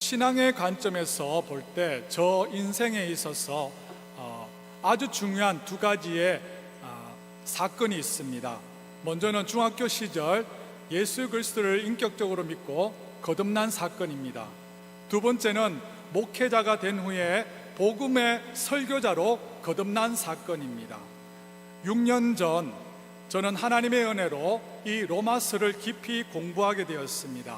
신앙의 관점에서 볼 때 저 인생에 있어서 아주 중요한 두 가지의 사건이 있습니다. 먼저는 중학교 시절 예수 그리스도를 인격적으로 믿고 거듭난 사건입니다. 두 번째는 목회자가 된 후에 복음의 설교자로 거듭난 사건입니다. 6년 전 저는 하나님의 은혜로 이 로마서를 깊이 공부하게 되었습니다.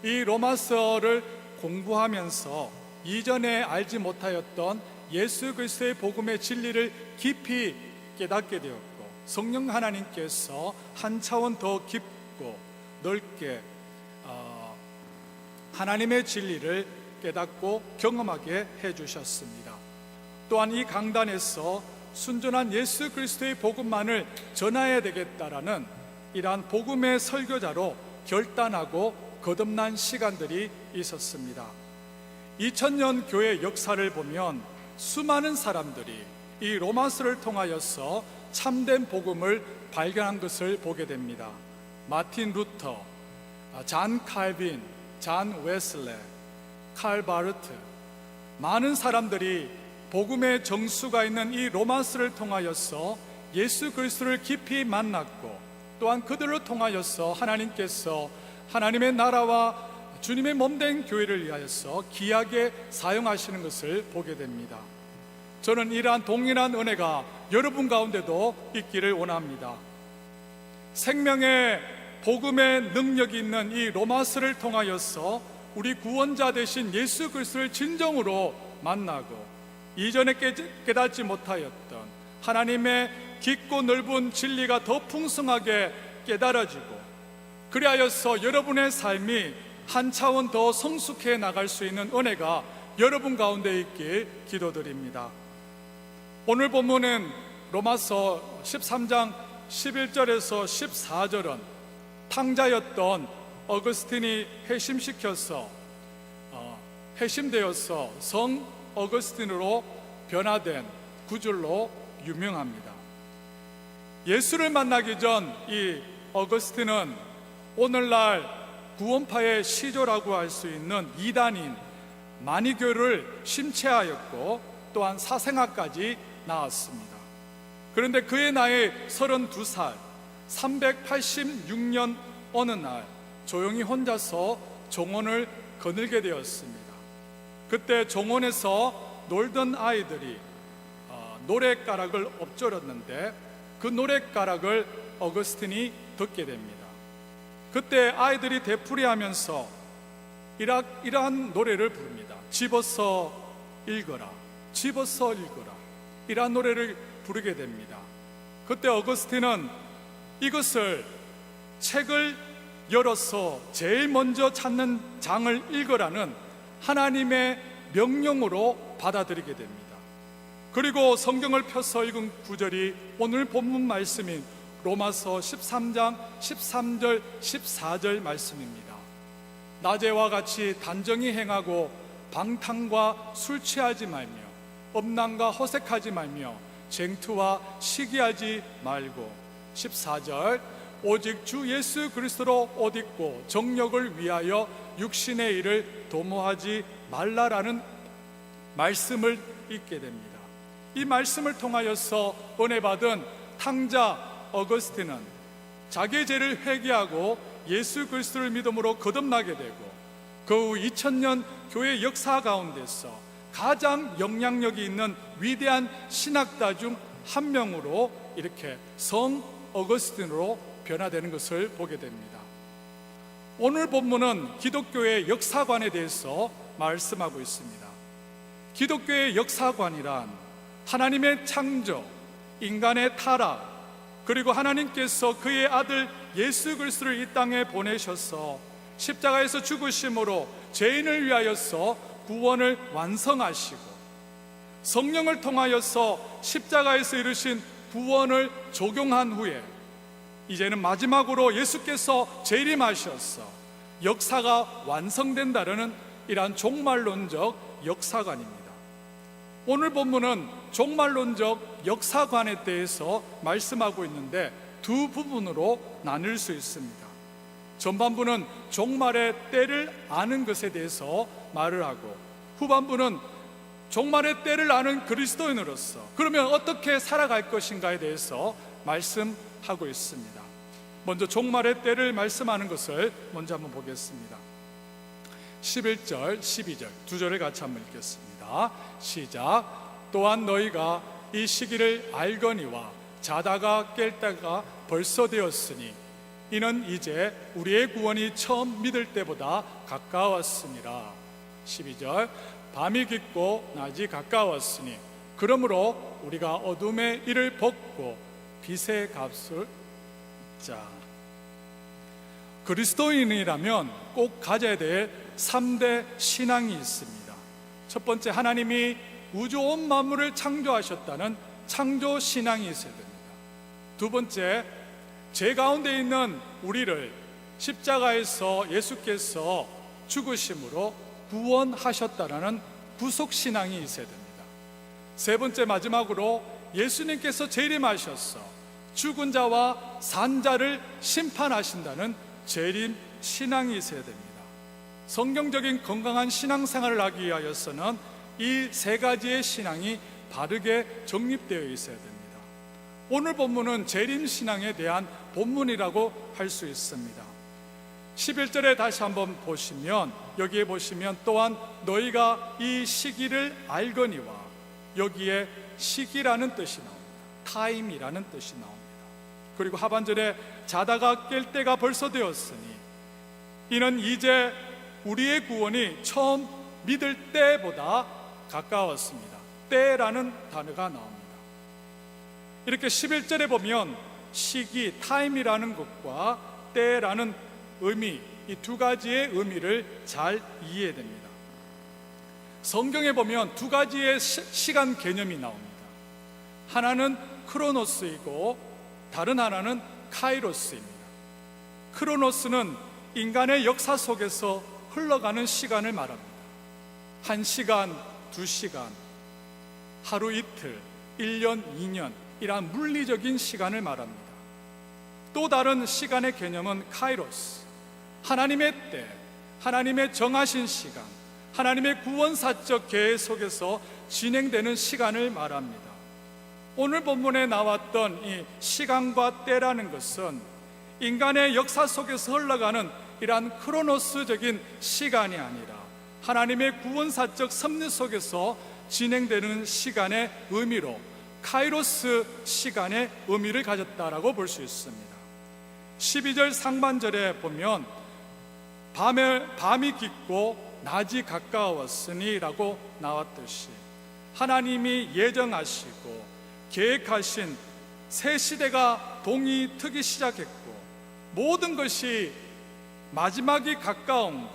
이 로마서를 공부하면서 이전에 알지 못하였던 예수 그리스도의 복음의 진리를 깊이 깨닫게 되었고, 성령 하나님께서 한 차원 더 깊고 넓게 하나님의 진리를 깨닫고 경험하게 해주셨습니다. 또한 이 강단에서 순전한 예수 그리스도의 복음만을 전해야 되겠다라는 이러한 복음의 설교자로 결단하고 거듭난 시간들이 있었습니다. 2000년 교회 역사를 보면 수많은 사람들이 이 로마서를 통하여서 참된 복음을 발견한 것을 보게 됩니다. 마틴 루터, 잔 칼빈, 잔 웨슬레, 칼 바르트, 많은 사람들이 복음의 정수가 있는 이 로마서를 통하여서 예수 그리스도를 깊이 만났고, 또한 그들을 통하여서 하나님께서 하나님의 나라와 주님의 몸된 교회를 위하여서 귀하게 사용하시는 것을 보게 됩니다. 저는 이러한 동일한 은혜가 여러분 가운데도 있기를 원합니다. 생명의 복음의 능력이 있는 이 로마서를 통하여서 우리 구원자 되신 예수 그리스도를 진정으로 만나고, 이전에 깨닫지 못하였던 하나님의 깊고 넓은 진리가 더 풍성하게 깨달아지고, 그리하여서 여러분의 삶이 한 차원 더 성숙해 나갈 수 있는 은혜가 여러분 가운데 있길 기도드립니다. 오늘 본문은 로마서 13장 11절에서 14절은 탕자였던 어거스틴이 회심되어서 성 어거스틴으로 변화된 구절로 유명합니다. 예수를 만나기 전 이 어거스틴은 오늘날 구원파의 시조라고 할 수 있는 이단인 마니교를 심취하였고, 또한 사생아까지 낳았습니다. 그런데 그의 나이 32살, 386년 어느 날 조용히 혼자서 정원을 거닐게 되었습니다. 그때 정원에서 놀던 아이들이 노랫가락을 엎조렸는데, 그 노랫가락을 어거스틴이 듣게 됩니다. 그때 아이들이 되풀이하면서 이러한 노래를 부릅니다. 집어서 읽어라, 집어서 읽어라, 이러한 노래를 부르게 됩니다. 그때 어거스틴은 이것을, 책을 열어서 제일 먼저 찾는 장을 읽으라는 하나님의 명령으로 받아들이게 됩니다. 그리고 성경을 펴서 읽은 구절이 오늘 본문 말씀인 로마서 13장 13절 14절 말씀입니다. 낮에와 같이 단정히 행하고 방탕과 술 취하지 말며 음란과 허색하지 말며 쟁투와 시기하지 말고, 14절 오직 주 예수 그리스도로 옷 입고 정욕을 위하여 육신의 일을 도모하지 말라라는 말씀을 읽게 됩니다. 이 말씀을 통하여서 은혜 받은 탕자 어거스틴은 자기의 죄를 회개하고 예수 그리스도를 믿음으로 거듭나게 되고, 그 후 2000년 교회 역사 가운데서 가장 영향력이 있는 위대한 신학자 중 한 명으로 이렇게 성 어거스틴으로 변화되는 것을 보게 됩니다. 오늘 본문은 기독교의 역사관에 대해서 말씀하고 있습니다. 기독교의 역사관이란 하나님의 창조, 인간의 타락, 그리고 하나님께서 그의 아들 예수 그리스도를 이 땅에 보내셔서 십자가에서 죽으심으로 죄인을 위하여서 구원을 완성하시고, 성령을 통하여서 십자가에서 이루신 구원을 적용한 후에 이제는 마지막으로 예수께서 재림하셔서 역사가 완성된다는 이러한 종말론적 역사관입니다. 오늘 본문은 종말론적 역사관에 대해서 말씀하고 있는데 두 부분으로 나눌 수 있습니다. 전반부는 종말의 때를 아는 것에 대해서 말을 하고, 후반부는 종말의 때를 아는 그리스도인으로서 그러면 어떻게 살아갈 것인가에 대해서 말씀하고 있습니다. 먼저 종말의 때를 말씀하는 것을 먼저 한번 보겠습니다. 11절, 12절 두 절을 같이 한번 읽겠습니다. 시작. 또한 너희가 이 시기를 알거니와 자다가 깰 때가 벌써 되었으니 이는 이제 우리의 구원이 처음 믿을 때보다 가까웠으니라. 12절. 밤이 깊고 낮이 가까웠으니 그러므로 우리가 어둠의 일을 벗고 빛의 값을 그리스도인이라면 꼭 가져야 될 3대 신앙이 있습니다. 첫 번째, 하나님이 우주 온 만물을 창조하셨다는 창조 신앙이 있어야 됩니다. 두 번째, 죄 가운데 있는 우리를 십자가에서 예수께서 죽으심으로 구원하셨다라는 구속 신앙이 있어야 됩니다. 세 번째, 마지막으로 예수님께서 재림하셔서 죽은 자와 산 자를 심판하신다는 재림 신앙이 있어야 됩니다. 성경적인 건강한 신앙생활을 하기 위하여서는 이 세 가지의 신앙이 바르게 정립되어 있어야 됩니다. 오늘 본문은 재림 신앙에 대한 본문이라고 할 수 있습니다. 11절에 다시 한번 보시면, 여기에 보시면 또한 너희가 이 시기를 알거니와, 여기에 시기라는 뜻이 나옵니다. 타임이라는 뜻이 나옵니다. 그리고 하반절에 자다가 깰 때가 벌써 되었으니 이는 이제 우리의 구원이 처음 믿을 때보다 가까웠습니다. 때라는 단어가 나옵니다. 이렇게 11절에 보면 시기, 타임이라는 것과 때라는 의미, 이 두 가지의 의미를 잘 이해해야 됩니다. 성경에 보면 두 가지의 시간 개념이 나옵니다. 하나는 크로노스이고 다른 하나는 카이로스입니다. 크로노스는 인간의 역사 속에서 흘러가는 시간을 말합니다. 1시간, 2시간, 하루 이틀, 1년, 2년 이러한 물리적인 시간을 말합니다. 또 다른 시간의 개념은 카이로스, 하나님의 때, 하나님의 정하신 시간, 하나님의 구원사적 계획 속에서 진행되는 시간을 말합니다. 오늘 본문에 나왔던 이 시간과 때라는 것은 인간의 역사 속에서 흘러가는 이러한 크로노스적인 시간이 아니라 하나님의 구원사적 섭리 속에서 진행되는 시간의 의미로 카이로스 시간의 의미를 가졌다라고 볼 수 있습니다. 12절 상반절에 보면 밤이 깊고 낮이 가까웠으니 라고 나왔듯이 하나님이 예정하시고 계획하신 새 시대가 동이 트기 시작했고 모든 것이 마지막이 가까운 것,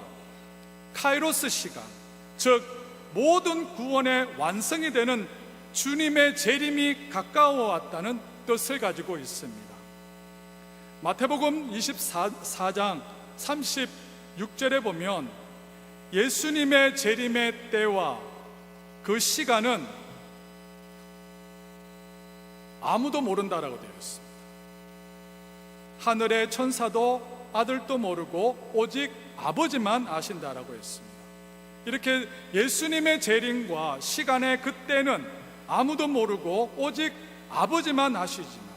카이로스 시간, 즉 모든 구원의 완성이 되는 주님의 재림이 가까워 왔다는 뜻을 가지고 있습니다. 마태복음 24장 36절에 보면 예수님의 재림의 때와 그 시간은 아무도 모른다라고 되어 있습니다. 하늘의 천사도 아들도 모르고 오직 아버지만 아신다라고 했습니다. 이렇게 예수님의 재림과 시간의 그때는 아무도 모르고 오직 아버지만 아시지만,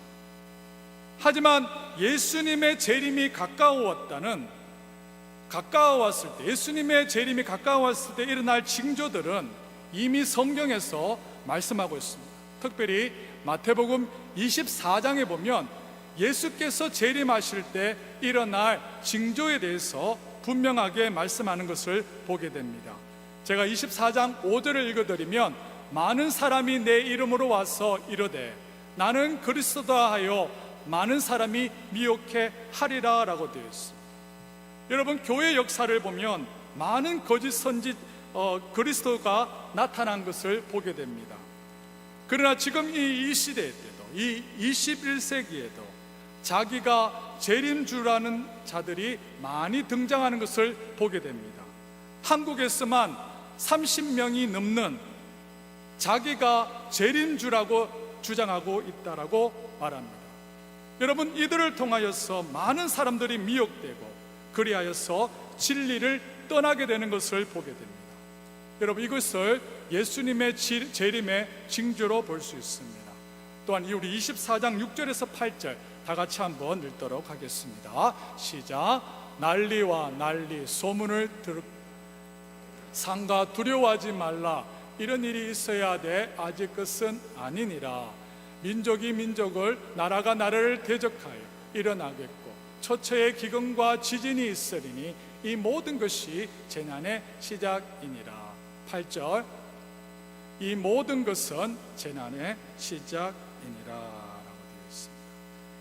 하지만 예수님의 재림이 가까웠을 때, 예수님의 재림이 가까웠을 때 일어날 징조들은 이미 성경에서 말씀하고 있습니다. 특별히 마태복음 24장에 보면 예수께서 재림하실 때 일어날 징조에 대해서 분명하게 말씀하는 것을 보게 됩니다. 제가 24장 5절을 읽어드리면 많은 사람이 내 이름으로 와서 이르되 나는 그리스도다 하여 많은 사람이 미혹해 하리라 라고 되어 있습니다. 여러분, 교회 역사를 보면 많은 거짓 선지 그리스도가 나타난 것을 보게 됩니다. 그러나 지금 이 시대 때도, 이 21세기에도 자기가 재림주라는 자들이 많이 등장하는 것을 보게 됩니다. 한국에서만 30명이 넘는 자기가 재림주라고 주장하고 있다라고 말합니다. 여러분, 이들을 통하여서 많은 사람들이 미혹되고 그리하여서 진리를 떠나게 되는 것을 보게 됩니다. 여러분 이것을 예수님의 재림의 징조로 볼 수 있습니다. 또한 우리 24장 6절에서 8절 다 같이 한번 읽도록 하겠습니다. 시작. 난리와 난리 소문을 상가 두려워하지 말라. 이런 일이 있어야 돼 아직 것은 아니니라. 민족이 민족을 나라가 나라를 대적하여 일어나겠고 처처의 기근과 지진이 있으리니 이 모든 것이 재난의 시작이니라. 8절 이 모든 것은 재난의 시작이니라 라고 되어 있습니다.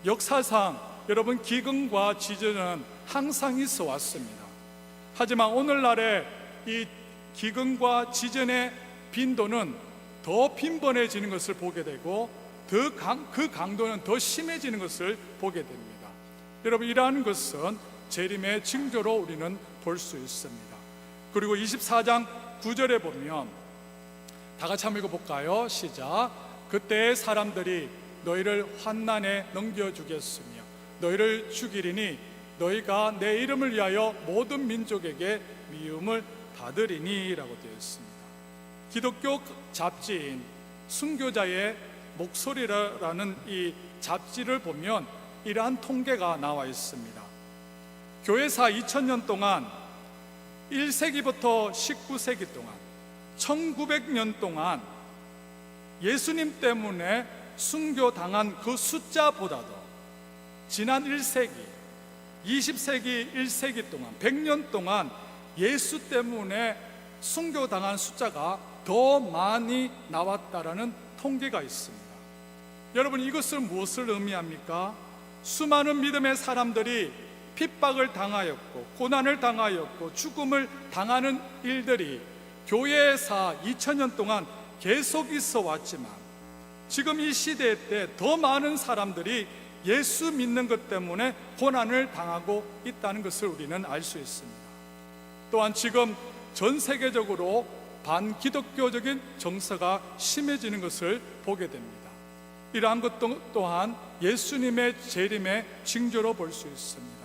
역사상 여러분 기근과 지진은 항상 있어 왔습니다. 하지만 오늘날의 이 기근과 지진의 빈도는 더 빈번해지는 것을 보게 되고 그 강도는 더 심해지는 것을 보게 됩니다. 여러분 이러한 것은 재림의 징조로 우리는 볼 수 있습니다. 그리고 24장 9절에 보면 다 같이 한번 읽어볼까요? 시작. 그때의 사람들이 너희를 환난에 넘겨주겠으며 너희를 죽이리니 너희가 내 이름을 위하여 모든 민족에게 미움을 받으리니 라고 되어 있습니다. 기독교 잡지인 순교자의 목소리라는 이 잡지를 보면 이러한 통계가 나와 있습니다. 교회사 2000년 동안 1세기부터 19세기 동안 1900년 동안 예수님 때문에 순교당한 그 숫자보다도 지난 1세기, 20세기, 1세기 동안 100년 동안 예수 때문에 순교당한 숫자가 더 많이 나왔다라는 통계가 있습니다. 여러분 이것은 무엇을 의미합니까? 수많은 믿음의 사람들이 핍박을 당하였고 고난을 당하였고 죽음을 당하는 일들이 교회사 2000년 동안 계속 있어 왔지만 지금 이 시대 때 더 많은 사람들이 예수 믿는 것 때문에 고난을 당하고 있다는 것을 우리는 알 수 있습니다. 또한 지금 전 세계적으로 반기독교적인 정서가 심해지는 것을 보게 됩니다. 이러한 것 또한 예수님의 재림의 징조로 볼 수 있습니다.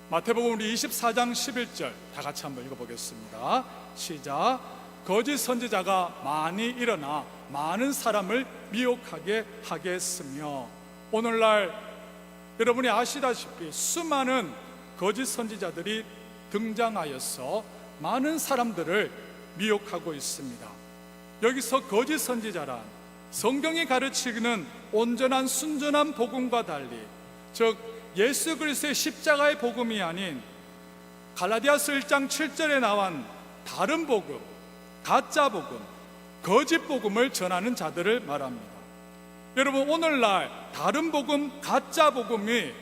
마태복음 우리 24장 11절 다 같이 한번 읽어보겠습니다. 시작. 거짓 선지자가 많이 일어나 많은 사람을 미혹하게 하겠으며 오늘날 여러분이 아시다시피 수많은 거짓 선지자들이 등장하여서 많은 사람들을 미혹하고 있습니다. 여기서 거짓 선지자란 성경이 가르치는 온전한 순전한 복음과 달리 즉 예수 그리스도의 십자가의 복음이 아닌 갈라디아서 1장 7절에 나온 다른 복음, 가짜 복음, 거짓 복음을 전하는 자들을 말합니다. 여러분 오늘날 다른 복음, 가짜 복음이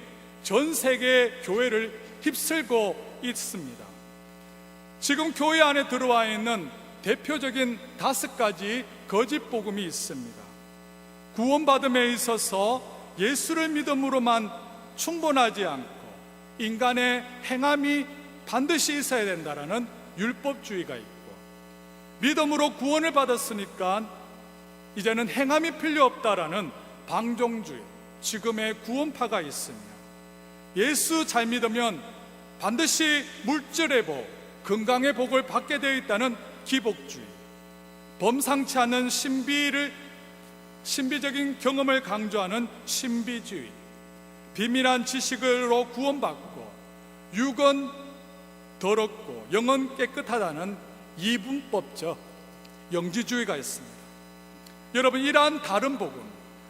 전 세계 교회를 휩쓸고 있습니다. 지금 교회 안에 들어와 있는 대표적인 5가지 거짓 복음이 있습니다. 구원받음에 있어서 예수를 믿음으로만 충분하지 않고 인간의 행함이 반드시 있어야 된다라는 율법주의가 있고 믿음으로 구원을 받았으니까 이제는 행함이 필요 없다라는 방종주의, 지금의 구원파가 있으며 예수 잘 믿으면 반드시 물질의 복, 건강의 복을 받게 되어 있다는 기복주의, 범상치 않은 신비적인 경험을 강조하는 신비주의, 비밀한 지식으로 구원받고 육은 더럽고 영은 깨끗하다는 이분법적 영지주의가 있습니다. 여러분 이러한 다른 복음,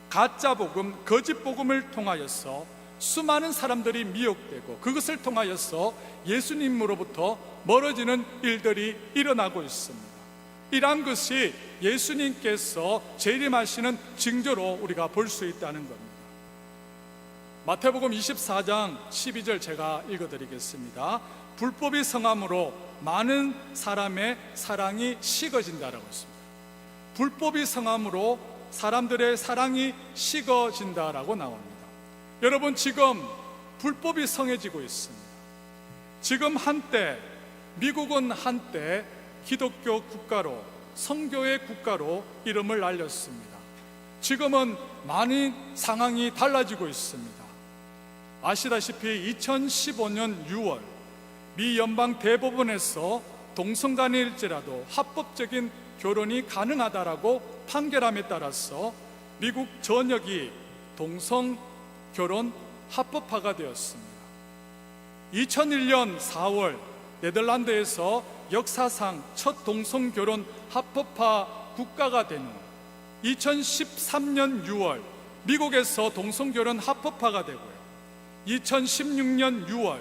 가짜 복음, 거짓 복음을 통하여서 수많은 사람들이 미혹되고 그것을 통하여서 예수님으로부터 멀어지는 일들이 일어나고 있습니다. 이러한 것이 예수님께서 재림하시는 징조로 우리가 볼 수 있다는 겁니다. 마태복음 24장 12절 제가 읽어드리겠습니다. 불법이 성함으로 많은 사람의 사랑이 식어진다라고 했습니다. 불법이 성함으로 사람들의 사랑이 식어진다라고 나옵니다. 여러분 지금 불법이 성해지고 있습니다. 지금 한때 미국은 한때 기독교 국가로 성교의 국가로 이름을 날렸습니다. 지금은 많이 상황이 달라지고 있습니다. 아시다시피 2015년 6월 미 연방 대법원에서 동성간일지라도 합법적인 결혼이 가능하다라고 판결함에 따라서 미국 전역이 동성결혼 합법화가 되었습니다. 2001년 4월 네덜란드에서 역사상 첫 동성결혼 합법화 국가가 된 후 2013년 6월 미국에서 동성결혼 합법화가 되고요, 2016년 6월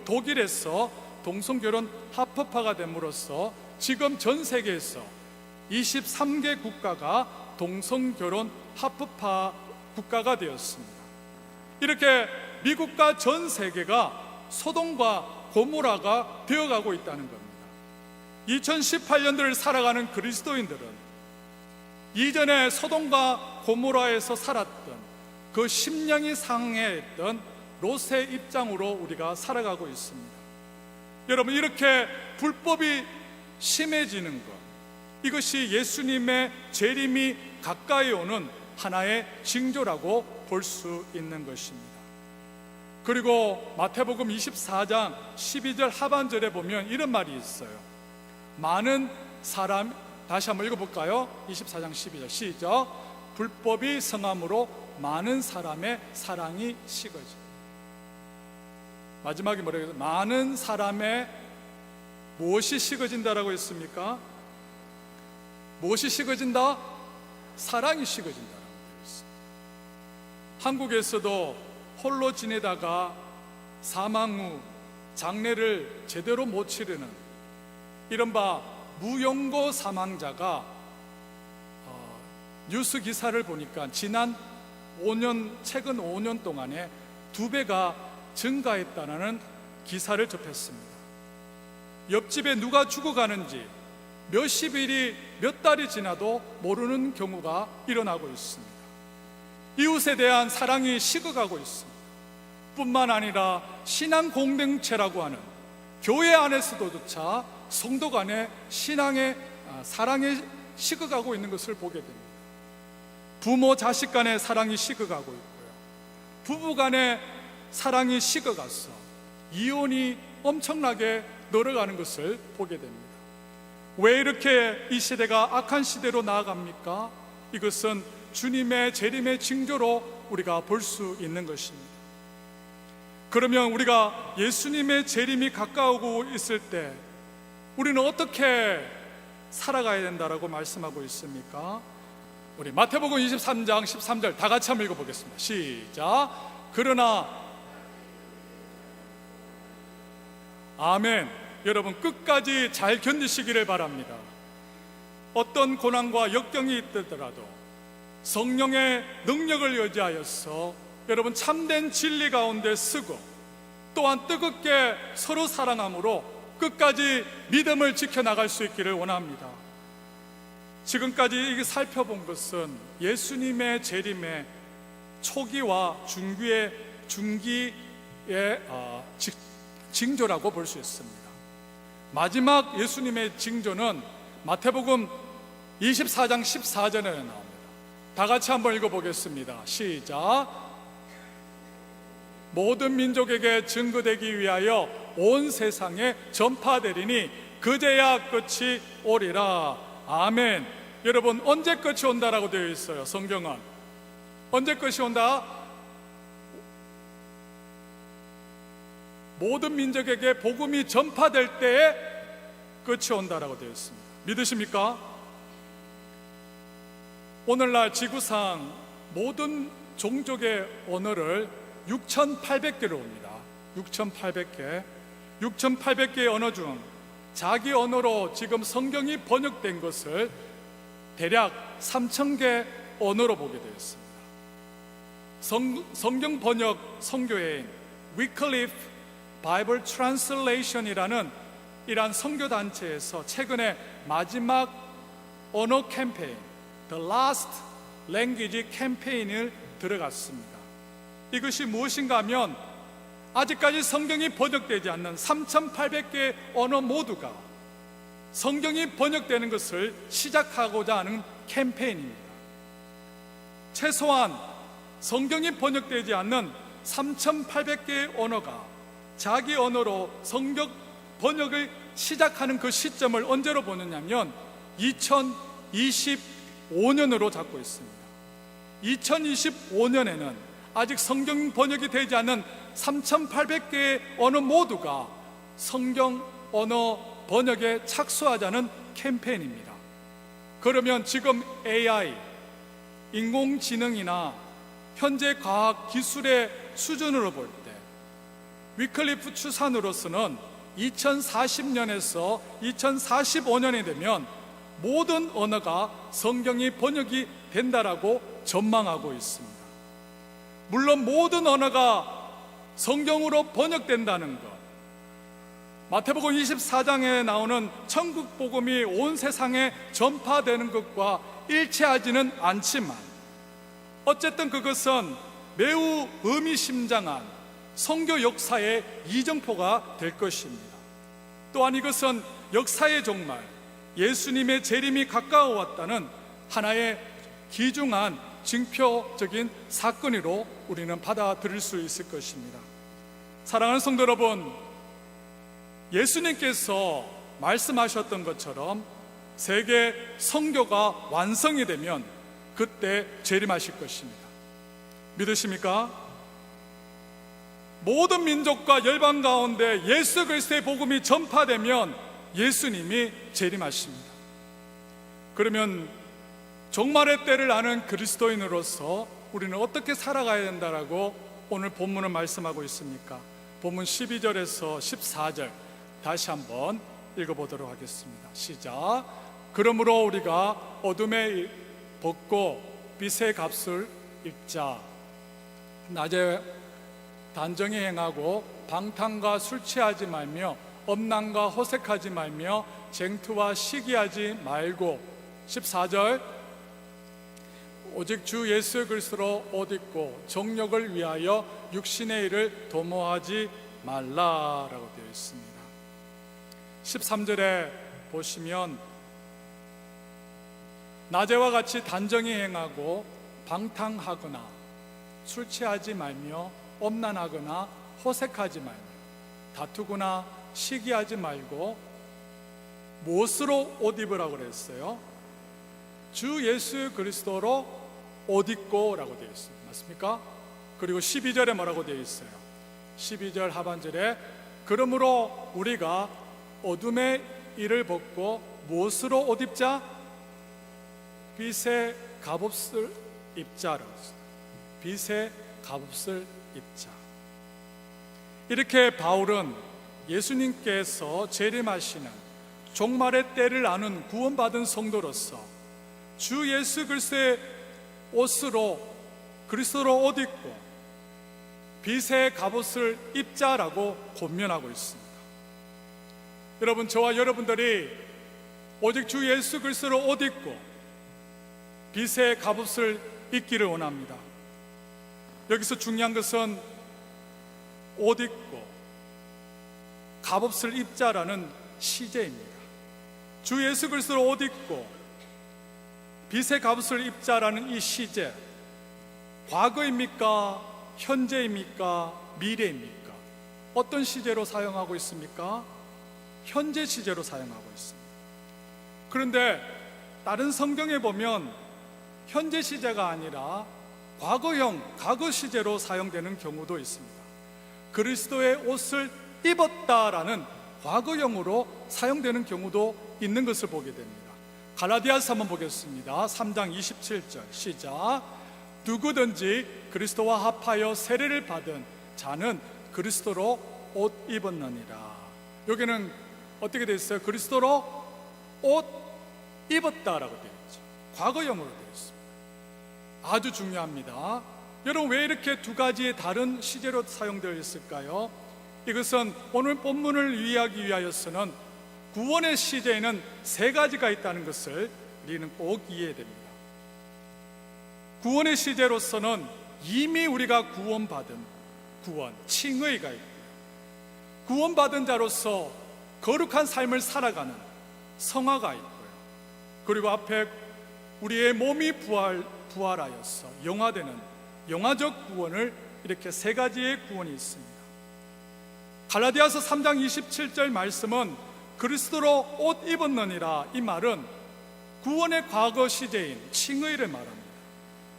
독일에서 동성결혼 합법화가 됨으로써 지금 전 세계에서 23개 국가가 동성결혼 합법화 국가가 되었습니다. 이렇게 미국과 전 세계가 소돔과 고모라가 되어가고 있다는 겁니다. 2018년도를 살아가는 그리스도인들은 이전에 소돔과 고모라에서 살았던 그 심령이 상해했던 롯의 입장으로 우리가 살아가고 있습니다. 여러분, 이렇게 불법이 심해지는 것, 이것이 예수님의 재림이 가까이 오는 하나의 징조라고 볼 수 있는 것입니다. 그리고 마태복음 24장 12절 하반절에 보면 이런 말이 있어요. 많은 사람, 다시 한번 읽어볼까요? 24장 12절 시작. 불법이 성함으로 많은 사람의 사랑이 식어지. 마지막에 뭐라고 해서 많은 사람의 무엇이 식어진다라고 했습니까? 무엇이 식어진다? 사랑이 식어진다라고 되어 있습니다. 한국에서도 홀로 지내다가 사망 후 장례를 제대로 못 치르는 이른바 무용고 사망자가 뉴스 기사를 보니까 지난 5년, 최근 5년 동안에 2배가 증가했다는 기사를 접했습니다. 옆집에 누가 죽어가는지 몇십 일이, 몇 달이 지나도 모르는 경우가 일어나고 있습니다. 이웃에 대한 사랑이 식어가고 있습니다. 뿐만 아니라 신앙 공동체라고 하는 교회 안에서도조차 성도 간의 신앙의 사랑이 식어가고 있는 것을 보게 됩니다. 부모 자식 간의 사랑이 식어가고 있고요, 부부 간의 사랑이 식어가서 이혼이 엄청나게 늘어가는 것을 보게 됩니다. 왜 이렇게 이 시대가 악한 시대로 나아갑니까? 이것은 주님의 재림의 징조로 우리가 볼 수 있는 것입니다. 그러면 우리가 예수님의 재림이 가까우고 있을 때 우리는 어떻게 살아가야 된다라고 말씀하고 있습니까? 우리 마태복음 23장 13절 다 같이 한번 읽어보겠습니다. 시작. 그러나 아멘. 여러분, 끝까지 잘 견디시기를 바랍니다. 어떤 고난과 역경이 있더라도 성령의 능력을 의지하여서 여러분 참된 진리 가운데 쓰고 또한 뜨겁게 서로 사랑함으로 끝까지 믿음을 지켜나갈 수 있기를 원합니다. 지금까지 살펴본 것은 예수님의 재림의 초기와 중기의 징조라고 볼 수 있습니다. 마지막 예수님의 징조는 마태복음 24장 14절에 나옵니다. 다 같이 한번 읽어보겠습니다. 시작. 모든 민족에게 증거되기 위하여 온 세상에 전파되리니 그제야 끝이 오리라. 아멘. 여러분, 언제 끝이 온다라고 되어 있어요? 성경은 언제 끝이 온다? 모든 민족에게 복음이 전파될 때에 끝이 온다라고 되어 있습니다. 믿으십니까? 오늘날 지구상 모든 종족의 언어를 6,800개로 옵니다. 6,800개의 언어 중 자기 언어로 지금 성경이 번역된 것을 대략 3,000개 언어로 보게 되었습니다. 성경 번역 선교회인 Wycliffe Bible Translation이라는 이러한 선교단체에서 최근에 마지막 언어 캠페인 The Last Language 캠페인을 들어갔습니다. 이것이 무엇인가 하면 아직까지 성경이 번역되지 않는 3,800개의 언어 모두가 성경이 번역되는 것을 시작하고자 하는 캠페인입니다. 최소한 성경이 번역되지 않는 3,800개의 언어가 자기 언어로 성경 번역을 시작하는 그 시점을 언제로 보느냐면 2025년으로 잡고 있습니다. 2025년에는 아직 성경 번역이 되지 않은 3,800개의 언어 모두가 성경 언어 번역에 착수하자는 캠페인입니다. 그러면 지금 AI, 인공지능이나 현재 과학 기술의 수준으로 볼 때 위클리프 추산으로서는 2040년에서 2045년이 되면 모든 언어가 성경이 번역이 된다라고 전망하고 있습니다. 물론 모든 언어가 성경으로 번역된다는 것, 마태복음 24장에 나오는 천국 복음이 온 세상에 전파되는 것과 일치하지는 않지만 어쨌든 그것은 매우 의미심장한 선교 역사의 이정표가 될 것입니다. 또한 이것은 역사의 종말, 예수님의 재림이 가까워 왔다는 하나의 귀중한 징표적인 사건으로 우리는 받아들일 수 있을 것입니다. 사랑하는 성도 여러분, 예수님께서 말씀하셨던 것처럼 세계 선교가 완성이 되면 그때 재림하실 것입니다. 믿으십니까? 모든 민족과 열방 가운데 예수 그리스도의 복음이 전파되면 예수님이 재림하십니다. 그러면 종말의 때를 아는 그리스도인으로서 우리는 어떻게 살아가야 된다라고 오늘 본문은 말씀하고 있습니까? 본문 12절에서 14절 다시 한번 읽어보도록 하겠습니다. 시작. 그러므로 우리가 어둠에 벗고 빛의 값을 입자. 낮에 단정히 행하고 방탕과 술 취하지 말며 엄난과 호색하지 말며 쟁투와 시기하지 말고. 14절. 오직 주 예수 그리스도로 옷 입고 정욕을 위하여 육신의 일을 도모하지 말라라고 되어 있습니다. 13절에 보시면 낮에와 같이 단정히 행하고 방탕하거나 술 취하지 말며 엄난하거나 호색하지 말며 다투거나 시기하지 말고 무엇으로 옷 입으라고 그랬어요? 주 예수 그리스도로 옷 입고 라고 되어 있습니다. 맞습니까? 그리고 12절에 뭐라고 되어 있어요? 12절 하반절에 그러므로 우리가 어둠의 일을 벗고 무엇으로 옷 입자? 빛의 갑옷을 입자라고 했어요. 빛의 갑옷을 입자. 이렇게 바울은 예수님께서 재림하시는 종말의 때를 아는 구원받은 성도로서 주 예수 그리스도의 옷으로 그리스도로 옷 입고 빛의 갑옷을 입자라고 권면하고 있습니다. 여러분, 저와 여러분들이 오직 주 예수 그리스도로 옷 입고 빛의 갑옷을 입기를 원합니다. 여기서 중요한 것은 옷 입고 갑옷을 입자라는 시제입니다. 주 예수 그리스도로 옷 입고 빛의 갑옷을 입자라는 이 시제, 과거입니까? 현재입니까? 미래입니까? 어떤 시제로 사용하고 있습니까? 현재 시제로 사용하고 있습니다. 그런데 다른 성경에 보면 현재 시제가 아니라 과거형, 과거 시제로 사용되는 경우도 있습니다. 그리스도의 옷을 입었다라는 과거형으로 사용되는 경우도 있는 것을 보게 됩니다. 갈라디아서 한번 보겠습니다. 3장 27절 시작. 누구든지 그리스도와 합하여 세례를 받은 자는 그리스도로 옷 입었느니라. 여기는 어떻게 되어 있어요? 그리스도로 옷 입었다라고 되어 있죠. 과거형으로 되어 있습니다. 아주 중요합니다. 여러분, 왜 이렇게 두 가지의 다른 시제로 사용되어 있을까요? 이것은 오늘 본문을 이해하기 위하여서는 구원의 시제에는 세 가지가 있다는 것을 우리는 꼭 이해해야 됩니다. 구원의 시제로서는 이미 우리가 구원받은 구원, 칭의가 있고요. 구원받은 자로서 거룩한 삶을 살아가는 성화가 있고요. 그리고 앞에 우리의 몸이 부활하여서 영화되는 영화적 구원을, 이렇게 세 가지의 구원이 있습니다. 갈라디아서 3장 27절 말씀은 그리스도로 옷 입었느니라, 이 말은 구원의 과거 시제인 칭의를 말합니다.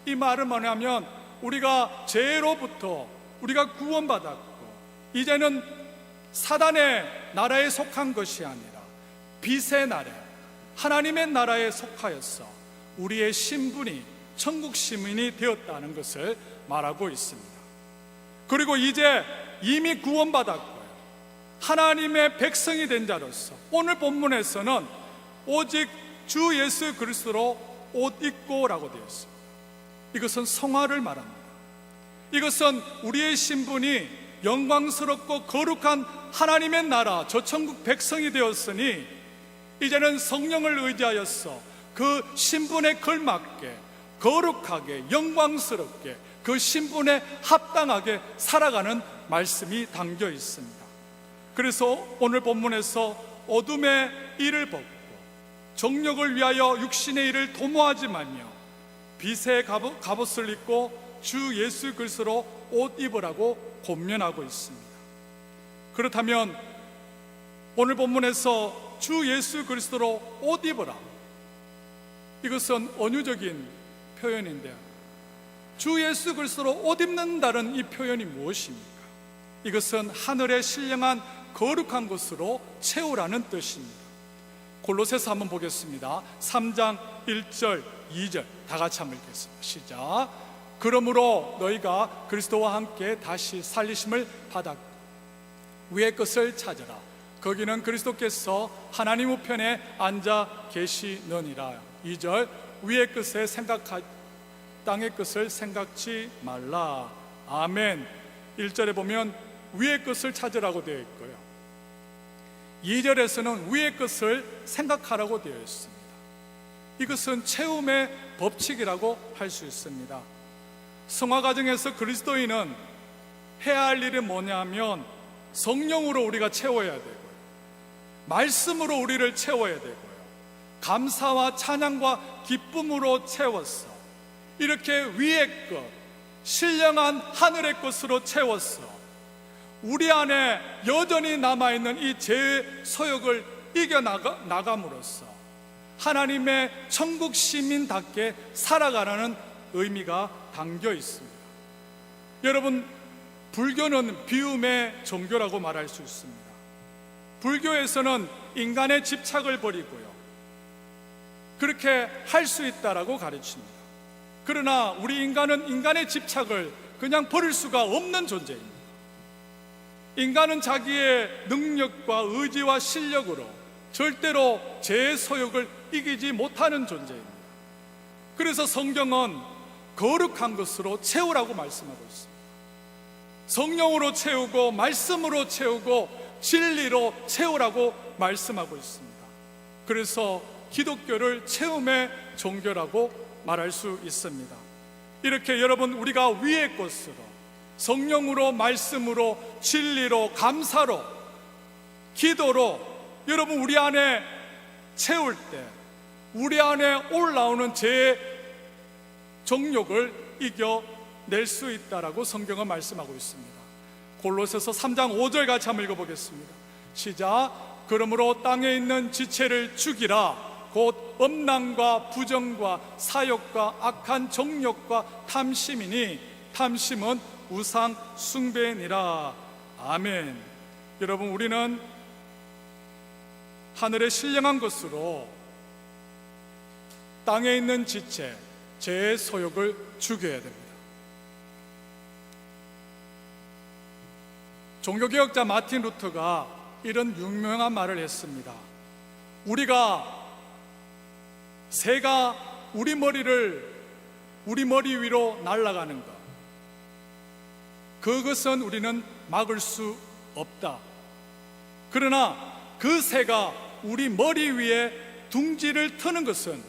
이 말은 뭐냐면 우리가 죄로부터 우리가 구원받았고 이제는 사단의 나라에 속한 것이 아니라 빛의 나라, 하나님의 나라에 속하여서 우리의 신분이 천국 시민이 되었다는 것을 말하고 있습니다. 그리고 이제 이미 구원받았고요, 하나님의 백성이 된 자로서 오늘 본문에서는 오직 주 예수 그리스도로 옷 입고라고 되어 있습니다. 이것은 성화를 말합니다. 이것은 우리의 신분이 영광스럽고 거룩한 하나님의 나라, 저 천국 백성이 되었으니 이제는 성령을 의지하여서 그 신분에 걸맞게 거룩하게 영광스럽게 그 신분에 합당하게 살아가는 말씀이 담겨 있습니다. 그래서 오늘 본문에서 어둠의 일을 벗고 정욕을 위하여 육신의 일을 도모하지 말며 빛의 갑옷을 입고 주 예수 그리스도로 옷 입으라고 권면하고 있습니다. 그렇다면 오늘 본문에서 주 예수 그리스도로 옷 입으라, 이것은 언유적인 표현인데요, 주 예수 그리스도로 옷 입는다는 이 표현이 무엇입니까? 이것은 하늘의 신령한 거룩한 것으로 채우라는 뜻입니다. 골로새서 한번 보겠습니다. 3장 1절 2절 다 같이 한번 읽겠습니다. 시작. 그러므로 너희가 그리스도와 함께 다시 살리심을 받았고 위의 것을 찾으라. 거기는 그리스도께서 하나님 우편에 앉아 계시느니라. 2절 위의 것에 땅의 것을 생각지 말라. 아멘. 1절에 보면 위의 것을 찾으라고 되어 있고요, 2절에서는 위의 것을 생각하라고 되어 있습니다. 이것은 채움의 법칙이라고 할 수 있습니다. 성화 과정에서 그리스도인은 해야 할 일이 뭐냐면 성령으로 우리가 채워야 되고요, 말씀으로 우리를 채워야 되고요, 감사와 찬양과 기쁨으로 채웠어 이렇게 위의 것, 신령한 하늘의 것으로 채웠어 우리 안에 여전히 남아있는 이 죄의 소욕을 이겨나감으로써 하나님의 천국 시민답게 살아가라는 의미가 담겨 있습니다. 여러분, 불교는 비움의 종교라고 말할 수 있습니다. 불교에서는 인간의 집착을 버리고요, 그렇게 할 수 있다라고 가르칩니다. 그러나 우리 인간은 인간의 집착을 그냥 버릴 수가 없는 존재입니다. 인간은 자기의 능력과 의지와 실력으로 절대로 죄의 소욕을 이기지 못하는 존재입니다. 그래서 성경은 거룩한 것으로 채우라고 말씀하고 있습니다. 성령으로 채우고 말씀으로 채우고 진리로 채우라고 말씀하고 있습니다. 그래서 기독교를 채움의 종교라고 말할 수 있습니다. 이렇게 여러분, 우리가 위의 것으로 성령으로 말씀으로 진리로 감사로 기도로 여러분 우리 안에 채울 때 우리 안에 올라오는 죄의 정욕을 이겨낼 수 있다라고 성경은 말씀하고 있습니다. 골로새서 3장 5절 같이 한번 읽어보겠습니다. 시작. 그러므로 땅에 있는 지체를 죽이라. 곧 음란과 부정과 사욕과 악한 정욕과 탐심이니 탐심은 우상 숭배니라. 아멘. 여러분, 우리는 하늘의 신령한 것으로 땅에 있는 지체, 죄의 소욕을 죽여야 됩니다. 종교개혁자 마틴 루터가 이런 유명한 말을 했습니다. 새가 우리 머리 위로 날아가는 것, 그것은 우리는 막을 수 없다. 그러나 그 새가 우리 머리 위에 둥지를 트는 것은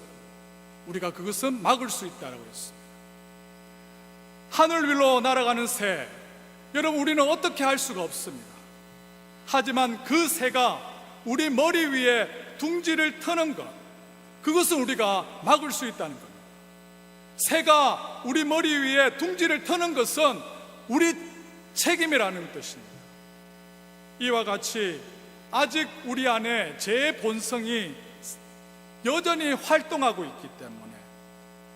우리가 그것은 막을 수 있다고 했습니다. 하늘 위로 날아가는 새, 여러분, 우리는 어떻게 할 수가 없습니다. 하지만 그 새가 우리 머리 위에 둥지를 트는 것, 그것은 우리가 막을 수 있다는 겁니다. 새가 우리 머리 위에 둥지를 트는 것은 우리 책임이라는 뜻입니다. 이와 같이 아직 우리 안에 제 본성이 여전히 활동하고 있기 때문에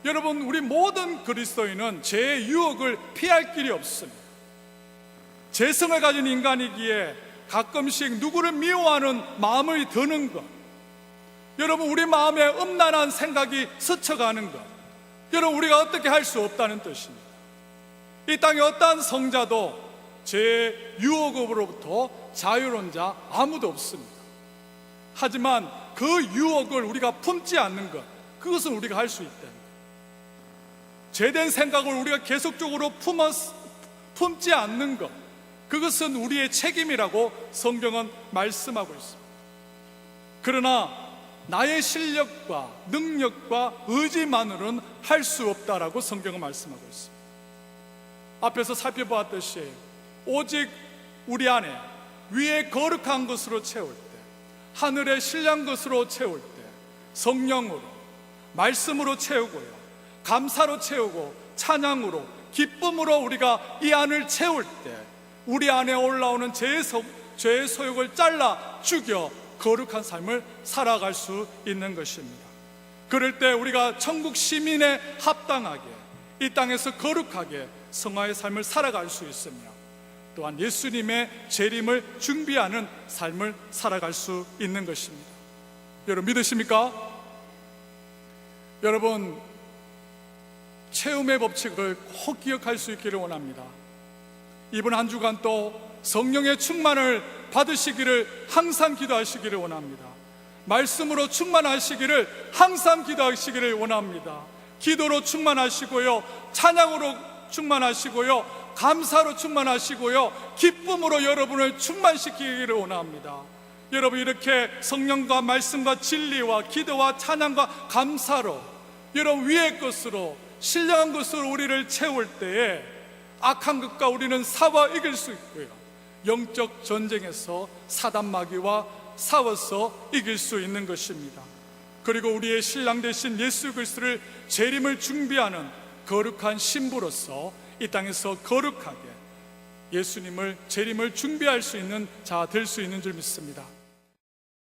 여러분, 우리 모든 그리스도인은 죄의 유혹을 피할 길이 없습니다. 죄성을 가진 인간이기에 가끔씩 누구를 미워하는 마음이 드는 것, 여러분, 우리 마음에 음란한 생각이 스쳐가는 것, 여러분, 우리가 어떻게 할 수 없다는 뜻입니다. 이 땅에 어떠한 성자도 죄의 유혹으로부터 자유로운 자 아무도 없습니다. 하지만 그 유혹을 우리가 품지 않는 것, 그것은 우리가 할 수 있다. 죄된 생각을 우리가 계속적으로 품지 않는 것, 그것은 우리의 책임이라고 성경은 말씀하고 있습니다. 그러나 나의 실력과 능력과 의지만으로는 할 수 없다라고 성경은 말씀하고 있습니다. 앞에서 살펴보았듯이 오직 우리 안에 위에 거룩한 것으로 채울 때, 하늘의 신령한 것으로 채울 때, 성령으로, 말씀으로 채우고요, 감사로 채우고 찬양으로, 기쁨으로 우리가 이 안을 채울 때 우리 안에 올라오는 죄의 소욕을 잘라 죽여 거룩한 삶을 살아갈 수 있는 것입니다. 그럴 때 우리가 천국 시민에 합당하게 이 땅에서 거룩하게 성화의 삶을 살아갈 수 있으며, 또한 예수님의 재림을 준비하는 삶을 살아갈 수 있는 것입니다. 여러분, 믿으십니까? 여러분, 체험의 법칙을 꼭 기억할 수 있기를 원합니다. 이번 한 주간 또 성령의 충만을 받으시기를 항상 기도하시기를 원합니다. 말씀으로 충만하시기를 항상 기도하시기를 원합니다. 기도로 충만하시고요, 찬양으로 충만하시고요, 감사로 충만하시고요, 기쁨으로 여러분을 충만시키기를 원합니다. 여러분, 이렇게 성령과 말씀과 진리와 기도와 찬양과 감사로 여러분 위의 것으로 신령한 것으로 우리를 채울 때에 악한 것과 우리는 싸워 이길 수 있고요, 영적 전쟁에서 사단 마귀와 싸워서 이길 수 있는 것입니다. 그리고 우리의 신랑 되신 예수 그리스도를 재림을 준비하는 거룩한 신부로서 이 땅에서 거룩하게 예수님을 재림을 준비할 수 있는 자 될 수 있는 줄 믿습니다.